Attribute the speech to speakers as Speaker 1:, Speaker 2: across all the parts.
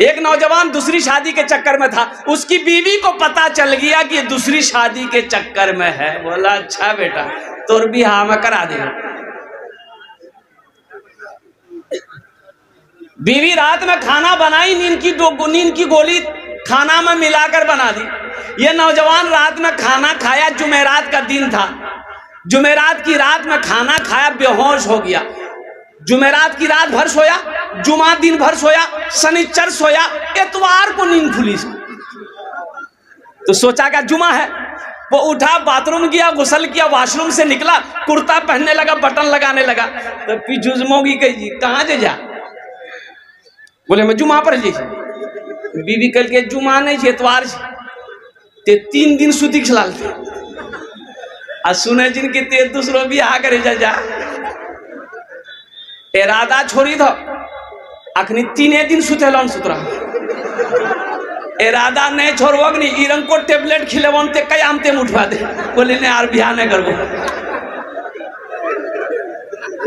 Speaker 1: एक नौजवान दूसरी शादी के चक्कर में था, उसकी बीवी को पता चल गया कि दूसरी शादी के चक्कर में है। बोला अच्छा बेटा तोर भी हाँ मैं करा दे। बीवी रात में खाना बनाई, नींद की गोली खाना में मिलाकर बना दी। ये नौजवान रात में खाना खाया, जुमेरात का दिन था, जुमेरात की रात में खाना खाया, बेहोश हो गया। जुमेरात की रात भर सोया, जुमा दिन भर सोया, शनिचर सोया, इतवार को नींद खुली। तो सोचा क्या जुमा है, वो उठा, बाथरूम गया, गुसल किया, वॉशरूम से निकला, कुर्ता पहनने लगा, बटन लगाने लगा। तो पिछुजमोगी कही कहाँ से जा, बोले मैं जुमा पर जी। बीवी कल के जुमा नहीं इतवार ते 3 दिन सुती खिलाल आ सुने जिनके ते दूसरों भी आ करे जा इरादा छोड़ी दो अखनी 3 दिन सुतेलन सुतरा इरादा नहीं छोड़वग नहीं इरंग को टेबलेट खिलेवन ते कयाम ते उठवा दे। बोले ने यार बिहार नहीं करबो।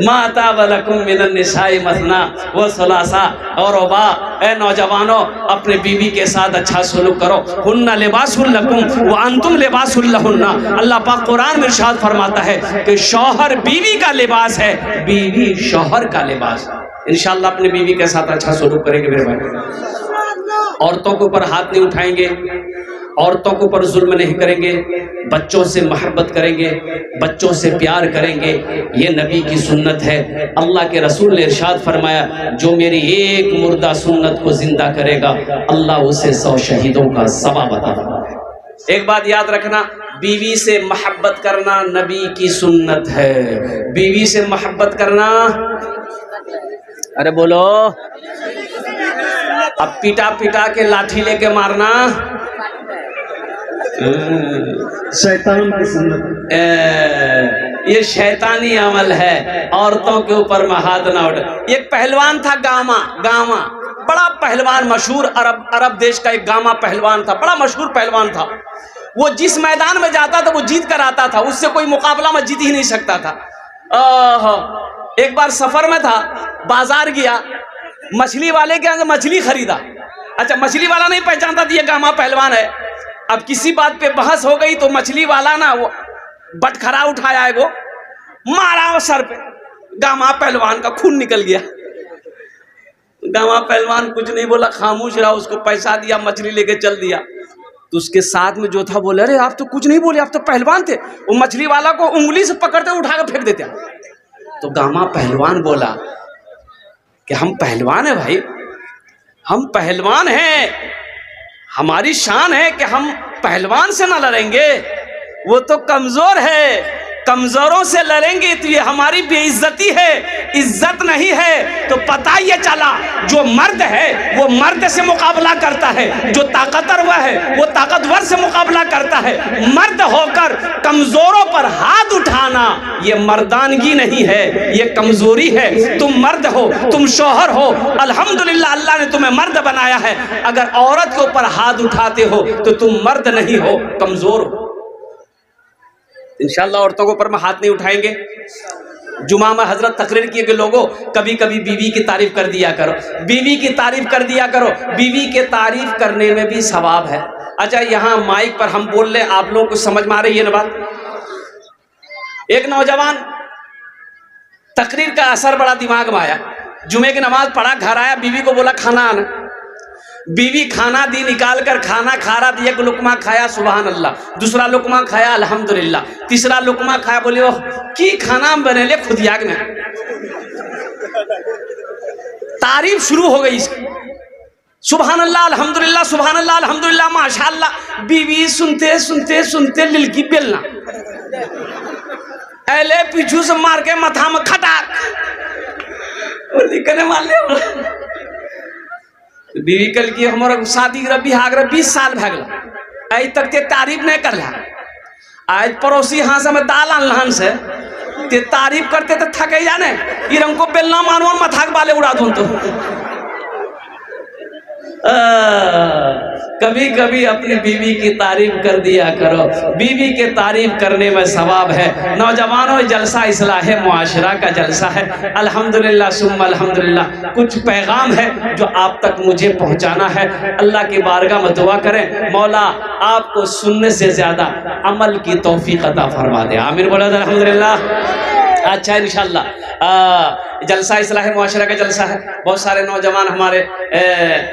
Speaker 1: माता बलकुम मिलन निसाई मसना वो सलासा और ओबा। ए नौजवानों अपने बीवी के साथ अच्छा सलूक करो। हुन्ना लिबासुल लकुम व अंतुम लिबासुल लहुन्ना। अल्लाह पाक कुरान में इरशाद फरमाता है कि शौहर बीवी का लिबास है, बीवी शौहर का लिबास। इंशाअल्लाह अपने बीवी के साथ अच्छा सलूक करेंगे मेरे भाई। औरतों के ऊपर हाथ नहीं उठाएंगे, औरतों के ऊपर जुल्म नहीं करेंगे, बच्चों से मोहब्बत करेंगे, बच्चों से प्यार करेंगे। ये नबी की सुन्नत है। अल्लाह के रसूल ने इरशाद फरमाया जो मेरी एक मुर्दा सुन्नत को जिंदा करेगा अल्लाह उसे 100 शहीदों का सवाब अता फरमाएगा। एक बात याद रखना, बीवी से मोहब्बत करना नबी की सुन्नत है। बीवी से मोहब्बत करना, अरे बोलो, अब पिटा पिटा के लाठी लेके मारना
Speaker 2: शैतान की सुन्नत,
Speaker 1: ये शैतानी अमल है। औरतों के ऊपर हाथ ना उठा। एक पहलवान था गामा, बड़ा पहलवान, मशहूर अरब देश का एक गामा पहलवान था, बड़ा मशहूर पहलवान था। वो जिस मैदान में जाता था वो जीत कर आता था, उससे कोई मुकाबला में जीत ही नहीं सकता था। एक बार सफर में था, बाजार गया, मछली वाले के यहाँ से मछली खरीदा। अच्छा, मछली वाला नहीं पहचानता था ये गामा पहलवान है। अब किसी बात पे बहस हो गई तो मछली वाला ना वो बटखरा उठाया है, वो मारा वो सर पे, गामा पहलवान का खून निकल गया। गामा पहलवान कुछ नहीं बोला, खामोश रहा, उसको पैसा दिया, मछली लेके चल दिया। तो उसके साथ में जो था बोले अरे आप तो कुछ नहीं बोले, आप तो पहलवान थे। वो मछली वाला को उंगली से पकड़ते उठा कर फेंक देते। तो गामा पहलवान बोला कि हम पहलवान है भाई, हम पहलवान हैं, हमारी शान है कि हम पहलवान से ना लड़ेंगे, वो तो कमजोर है, कमजोरों से लड़ेंगे तो ये हमारी बेइज्जती है, इज्जत नहीं है। तो पता ये चला जो मर्द है वो मर्द से मुकाबला करता है, जो ताकतवर वह है वो ताकतवर से मुकाबला करता है। मर्द होकर कमजोरों पर हाथ उठाना ये मर्दानगी नहीं है, ये कमजोरी है। तुम मर्द हो, तुम शौहर हो, अल्हम्दुलिल्लाह अल्लाह ने तुम्हें मर्द बनाया है। अगर औरत के ऊपर हाथ उठाते हो तो तुम मर्द नहीं हो, कमजोर हो। इंशाअल्लाह औरतों के ऊपर में हाथ नहीं उठाएंगे। जुमा में हजरत तकरीर किए कि लोगों कभी कभी बीवी की तारीफ कर दिया करो, बीवी की तारीफ कर दिया करो, बीवी के तारीफ करने में भी सवाब है। अच्छा, यहाँ माइक पर हम बोल रहे, आप लोगों को समझ में आ रही है ना बात? एक नौजवान तकरीर का असर बड़ा दिमाग में आया, जुमे की नमाज पढ़ा, घर आया, बीवी को बोला खाना आना। बीवी खाना दी, निकाल कर खाना खा रहा था। एक लुकमा खाया सुभान अल्लाह, दूसरा लुकमा खाया अल्हम्दुलिल्लाह, तीसरा लुकमा खाया, बोले ओह की खाना बने ले खुद याग में। तारीफ शुरू हो गई इसकी, सुभान अल्लाह अल्हम्दुलिल्लाह, सुभान अल्लाह अल्हम्दुलिल्लाह, माशाअल्लाह। बीवी सुनते सुनते सुनते लिलकी बेलना, ऐले पीछू से मार के माथा में खटाक लिखने वाले। बीवी कल की हमारा शादी बिहार 20 साल भग गया, आज तक ते तारीफ नहीं कर रहा। आज पड़ोसी हाँ से दाल आनलन से ते तारीफ करते तो थके जाने, इरंग को बेलना मानो मथाक वाले उड़ा दो तो कभी कभी अपनी बीवी की तारीफ कर दिया करो, बीवी के तारीफ करने में सवाब है। नौजवानों, जलसा इस्लाह मुआशरा का जलसा है। अल्हम्दुलिल्लाह सुम्मा अल्हम्दुलिल्लाह। कुछ पैगाम है जो आप तक मुझे पहुंचाना है। अल्लाह की बारगाह में दुआ करें, मौला आपको सुनने से ज्यादा अमल की तौफीक अता फरमा दे। आमीन बोला अल्हम्दुलिल्लाह। अच्छा इंशाअल्लाह जलसा इस्लाह मुआशरा का जलसा है। बहुत सारे नौजवान हमारे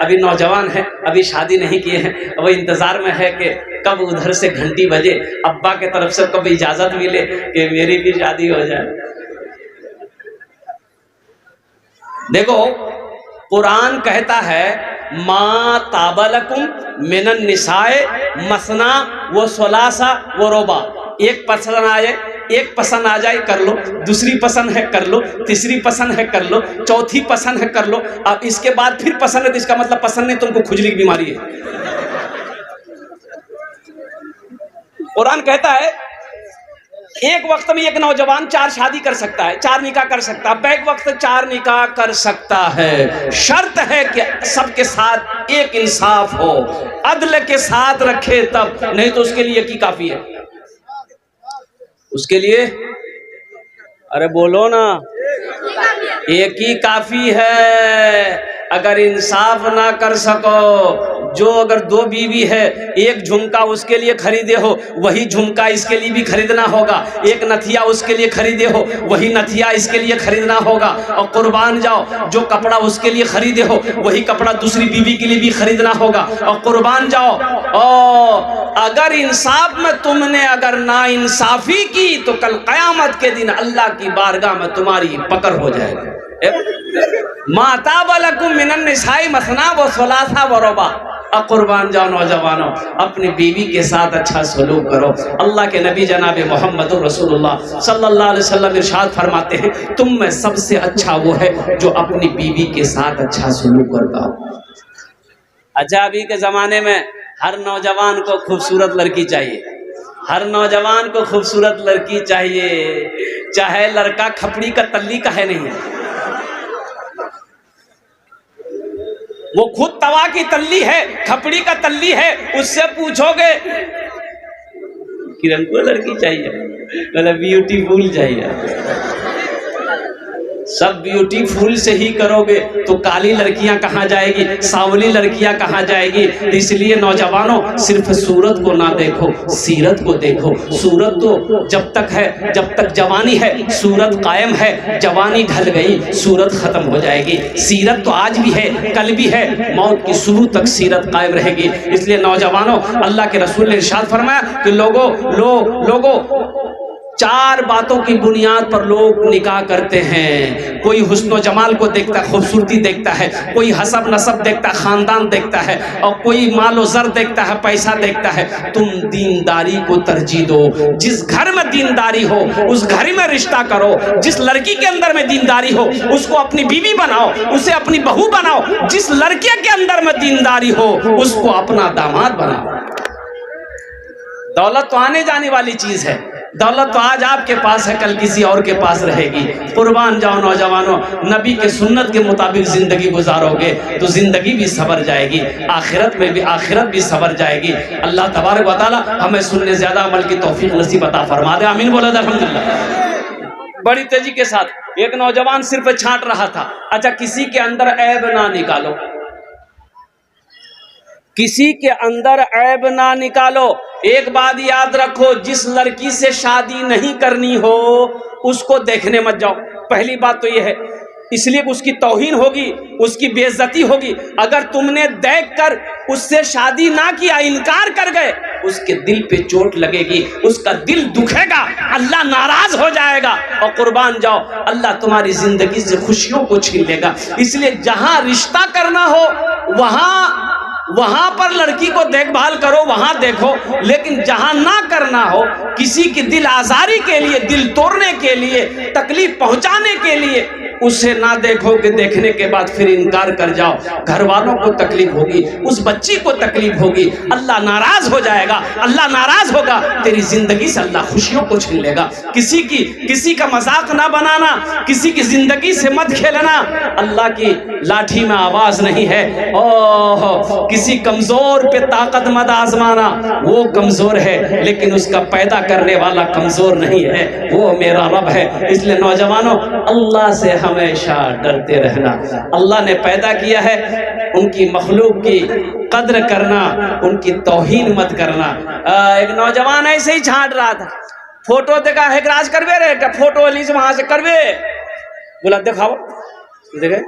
Speaker 1: अभी नौजवान हैं, अभी शादी नहीं किए हैं, वो इंतज़ार में है कि कब उधर से घंटी बजे, अब्बा के तरफ से कब इजाज़त मिले कि मेरी भी शादी हो जाए। देखो कुरान कहता है मा ताबलकुम मिनन निसाए मसना व सलासा व रोबा। एक पसंद आए, एक पसंद आ जाए कर लो, दूसरी पसंद है कर लो, तीसरी पसंद है कर लो, चौथी पसंद है कर लो। अब इसके बाद फिर पसंद है तो इसका मतलब पसंद नहीं, तुमको खुजली की बीमारी है। कुरान कहता है एक वक्त में एक नौजवान 4 शादी कर सकता है, 4 निकाह कर सकता है, बैक वक्त 4 निकाह कर सकता है। शर्त है कि सबके साथ एक इंसाफ हो, अदल के साथ रखे तब, नहीं तो उसके लिए एक ही काफी है। उसके लिए अरे बोलो ना, एक ही काफी है। अगर इंसाफ ना कर सको, जो अगर 2 बीवी है, एक झुमका उसके लिए खरीदे हो, वही झुमका इसके लिए भी खरीदना होगा। एक नथिया उसके लिए खरीदे हो, वही नथिया इसके लिए खरीदना होगा। और कुर्बान जाओ, जो कपड़ा उसके लिए खरीदे हो, वही कपड़ा दूसरी बीवी के लिए भी खरीदना होगा। और कुर्बान जाओ, और अगर इंसाफ में तुमने अगर ना इंसाफी की तो कल कयामत के दिन अल्लाह की बारगाह में तुम्हारी पकड़ हो जाएगी। माताबलकुम मिनन निसाई मसना व सलासा व रुबा। अब कुर्बान जाओ नौजवानों, अपनी बीवी के साथ अच्छा सलूक करो। अल्लाह के नबी जनाब मोहम्मद रसूलुल्लाह सल्लल्लाहु अलैहि वसल्लम इरशाद फरमाते हैं, तुम में सबसे अच्छा वो है जो अपनी बीवी के साथ अच्छा सलूक करता हो। अच्छा अभी के ज़माने में हर नौजवान को खूबसूरत लड़की चाहिए, हर नौजवान को खूबसूरत लड़की चाहिए, चाहे लड़का खपड़ी का तल्ली का है नहीं, वो खुद तवा की तल्ली है, खपड़ी का तल्ली है। उससे पूछोगे किरण को लड़की चाहिए, मतलब ब्यूटीफुल चाहिए। सब ब्यूटीफुल से ही करोगे तो काली लड़कियां कहाँ जाएगी, सांवली लड़कियां कहाँ जाएगी। तो इसलिए नौजवानों सिर्फ सूरत को ना देखो, सीरत को देखो। सूरत तो जब तक है, जब तक जवानी है सूरत कायम है, जवानी ढल गई सूरत खत्म हो जाएगी। सीरत तो आज भी है, कल भी है, मौत की शुरू तक सीरत कायम रहेगी। इसलिए नौजवानों, अल्लाह के रसूल ने इरशाद फरमाया कि लोगों 4 बातों की बुनियाद पर लोग निकाह करते हैं। कोई हुस्न और जमाल को देखता है, खूबसूरती देखता है, कोई हसब नसब देखता है, खानदान देखता है, और कोई मालो ज़र देखता है, पैसा देखता है। तुम दीनदारी को तरजीह दो। जिस घर में दीनदारी हो उस घर में रिश्ता करो। जिस लड़की के अंदर में दीनदारी हो उसको अपनी बीवी बनाओ, उसे अपनी बहू बनाओ। जिस लड़के के अंदर में दीनदारी हो उसको अपना दामाद बनाओ। दौलत तो आने जाने वाली चीज है, दौलत तो आज आपके पास है, कल किसी और के पास रहेगी। कुर्बान जाओ नौजवानों, नबी के सुन्नत के मुताबिक जिंदगी गुजारोगे तो जिंदगी भी सवर जाएगी, आखिरत में भी, आखिरत भी सवर जाएगी। अल्लाह तबारक व तआला हमें सुनने ज्यादा अमल की तौफीक नसीब अता फरमा दे। आमीन बोला अल्हम्दुलिल्लाह। बड़ी तेजी के साथ एक नौजवान सिर पे छांट रहा था। अच्छा किसी के अंदर ऐब ना निकालो, किसी के अंदर ऐब ना निकालो। एक बात याद रखो, जिस लड़की से शादी नहीं करनी हो उसको देखने मत जाओ। पहली बात तो ये है, इसलिए उसकी तौहीन होगी, उसकी बेइज्जती होगी। अगर तुमने देखकर उससे शादी ना किया, इनकार कर गए, उसके दिल पे चोट लगेगी, उसका दिल दुखेगा, अल्लाह नाराज हो जाएगा। और कुर्बान जाओ, अल्लाह तुम्हारी जिंदगी से खुशियों को छीन लेगा। इसलिए जहां रिश्ता करना हो वहां पर लड़की को देखभाल करो, वहां देखो। लेकिन जहां ना करना हो, किसी की दिल आजारी के लिए, दिल तोड़ने के लिए, तकलीफ पहुंचाने के लिए उसे ना देखो कि देखने के बाद फिर इनकार कर जाओ, घर वालों को तकलीफ होगी, उस बच्ची को तकलीफ होगी, अल्लाह नाराज हो जाएगा, अल्लाह नाराज होगा, तेरी जिंदगी से अल्लाह खुशियों को छीन लेगा। किसी का मजाक ना बनाना, किसी की जिंदगी से मत खेलना। अल्लाह की लाठी में आवाज नहीं है। ओह, किसी कमजोर पे ताकत मत आजमाना, वो कमजोर है लेकिन उसका पैदा करने वाला कमजोर नहीं है, वो मेरा रब है। इसलिए नौजवानों, अल्लाह से हमेशा डरते रहना। अल्लाह ने पैदा किया है, उनकी मखलूक की कद्र करना, उनकी तौहीन मत करना। एक नौजवान ऐसे ही छाट रहा था, फोटो देखा है, राज करवे रे फोटो लीज वहां से करवे, बोला दिखाओ, देखे,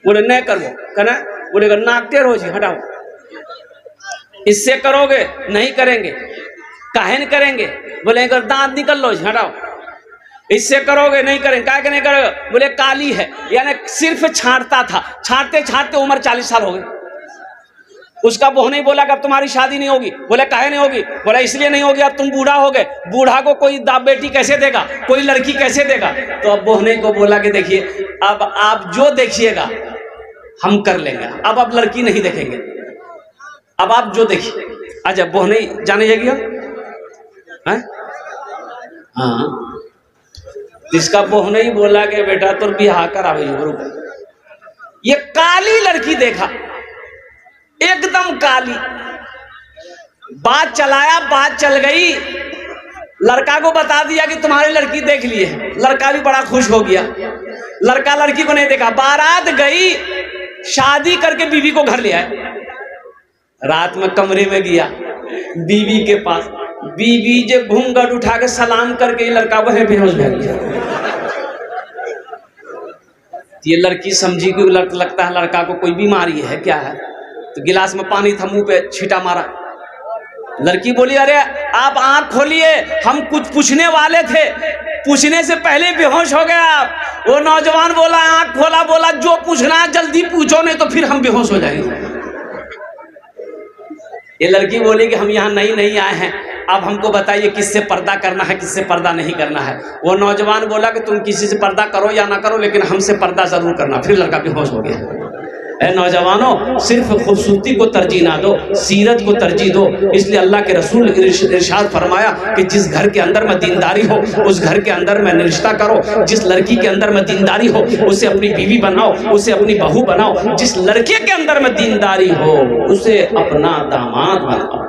Speaker 1: बोले नहीं करवो, कहना बोलेगा नाकते रोज हटाओ, इससे करोगे नहीं करेंगे, काहे नहीं करेंगे, बोले अगर दांत निकल लो हटाओ, इससे करोगे नहीं करेंगे, काहे के नहीं करोगे, बोले काली है। यानी सिर्फ छांटता था, छांटते छांटते उम्र 40 साल हो गई। उसका बहू नहीं बोला कि अब तुम्हारी शादी नहीं होगी, बोले काहे नहीं होगी, बोला इसलिए नहीं होगी अब तुम बूढ़ा हो गए, बूढ़ा को कोई बेटी कैसे देगा, कोई लड़की कैसे देगा। तो अब बहने को बोला कि देखिए अब आप जो देखिएगा हम कर लेंगे, अब आप लड़की नहीं देखेंगे, अब आप जो देखिए। अच्छा बहने जाने जाएगी हाँ, इसका बहू नहीं बोला कि बेटा तो बिहार कर आवे, ये काली लड़की देखा, एकदम काली, बात चलाया, बात चल गई, लड़का को बता दिया कि तुम्हारी लड़की देख ली है, लड़का भी बड़ा खुश हो गया। लड़का लड़की को नहीं देखा, बारात गई, शादी करके बीवी को घर ले आए। रात में कमरे में गया बीवी के पास, बीवी जो घूंघट उठा के सलाम करके लड़का वह बेहोश हो गया। ये लड़की समझी कि लगता है लड़का को कोई बीमारी है, क्या है, तो गिलास में पानी था, मुंह पे छींटा मारा। लड़की बोली अरे आप आंख खोलिए, हम कुछ पूछने वाले थे, पूछने से पहले बेहोश हो गए आप। वो नौजवान बोला आंख खोला, बोला जो पूछना है जल्दी पूछो, नहीं तो फिर हम बेहोश हो जाएंगे। ये लड़की बोली कि हम यहाँ नहीं आए हैं, अब हमको बताइए किससे पर्दा करना है, किससे पर्दा नहीं करना है। वो नौजवान बोला कि तुम किसी से पर्दा करो या ना करो, लेकिन हमसे पर्दा जरूर करना। फिर लड़का बेहोश हो गया। ए नौजवानों, सिर्फ खूबसूरती को तरजीह ना दो, सीरत को तरजीह दो। इसलिए अल्लाह के रसूल इरशाद फरमाया कि जिस घर के अंदर में दीनदारी हो उस घर के अंदर में रिश्ता करो। जिस लड़की के अंदर में दीनदारी हो उसे अपनी बीवी बनाओ, उसे अपनी बहू बनाओ। जिस लड़के के अंदर में दीनदारी हो उसे अपना दामाद बनाओ।